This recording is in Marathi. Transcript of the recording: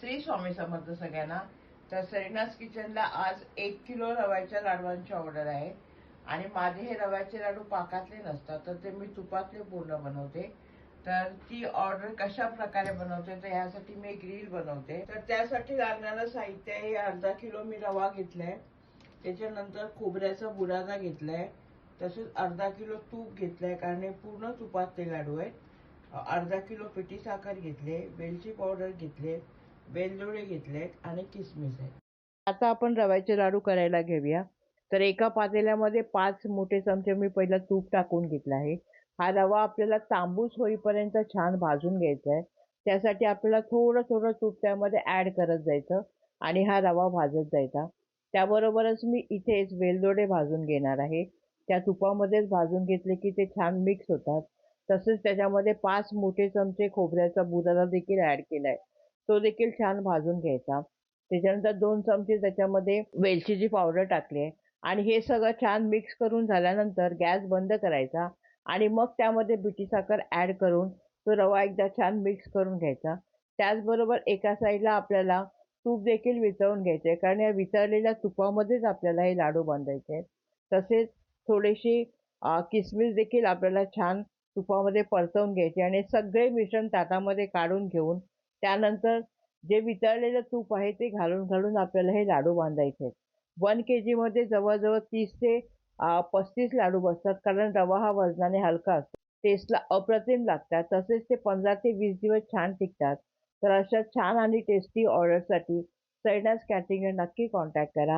श्री स्वामी समर्थ सगळ्यांना. तर सरीनाज किचनला आज 1 किलो रव्याच्या लाडवांची ऑर्डर आहे आणि माझे हे रव्याचे लाडू पाकातले नसतात, तर ते मी तुपातले पूर्ण बनवते. तर ती ऑर्डर कशा प्रकारे बनवते, तर यासाठी मी एक रील बनवते. तर त्यासाठी लागणारं साहित्य हे अर्धा किलो मी रवा घेतलाय, त्याच्यानंतर खोबऱ्याचा बुरादा घेतलाय, तसेच अर्धा किलो तूप घेतलंय कारण हे पूर्ण तुपातले लाडू आहेत. अर्धा किलो पिठी साखर घेतले, वेलची पावडर घेतले, वेलदोडे घेतलेत आणि किसमिस आहे. आता आपण रव्याचे लाडू करायला घेऊया. तर एका पातेल्यामध्ये 5 मोठे चमचे मी पहिला तूप टाकून घेतला आहे. हा रवा आपल्याला तांबूस होईपर्यंत छान भाजून घ्यायचा आहे. त्यासाठी आपल्याला थोडं थोडं तूप त्यामध्ये ऍड करत जायचं आणि हा रवा भाजत जायचा. त्याबरोबरच मी इथेच वेलदोडे भाजून घेणार आहे. त्या तुपामध्येच भाजून घेतले की ते छान मिक्स होतात. तसेच त्याच्यामध्ये 5 मोठे चमचे खोबऱ्याचा बुरादा देखील ऍड केलाय. तो देखील छान भाजून घ्यायचा. त्याच्यानंतर 2 चमचे त्याच्यामध्ये वेलचीची पावडर टाकली आहे आणि हे सगळं छान मिक्स करून झाल्यानंतर गॅस बंद करायचा आणि मग त्यामध्ये पिठी साखर ॲड करून तो रवा एकदा छान मिक्स करून घ्यायचा. त्याचबरोबर एका साईडला आपल्याला तूप देखील वितळून घ्यायचे आहे, कारण या वितळलेल्या तुपामध्येच आपल्याला हे लाडू बांधायचे आहेत. तसेच थोडीशी किसमिस देखील आपल्याला छान तुपामध्ये परतवून घ्यायची आणि सगळे मिश्रण ताटामध्ये काढून घेऊन त्यानंतर जे वितळलेलं तूप आहे ते घालून घालून आपल्याला हे लाडू बांधायचे आहेत. 1 केजीमध्ये जवळजवळ 30 ते 35 लाडू बसतात, कारण रवा हा वजनाने हलका असतो. टेस्टला अप्रतिम लागतात. तसेच ते 15 ते 20 दिवस छान टिकतात. तर अशा छान आणि टेस्टी ऑर्डरसाठी सैनाज कॅटरिंगला नक्की कॉन्टॅक्ट करा.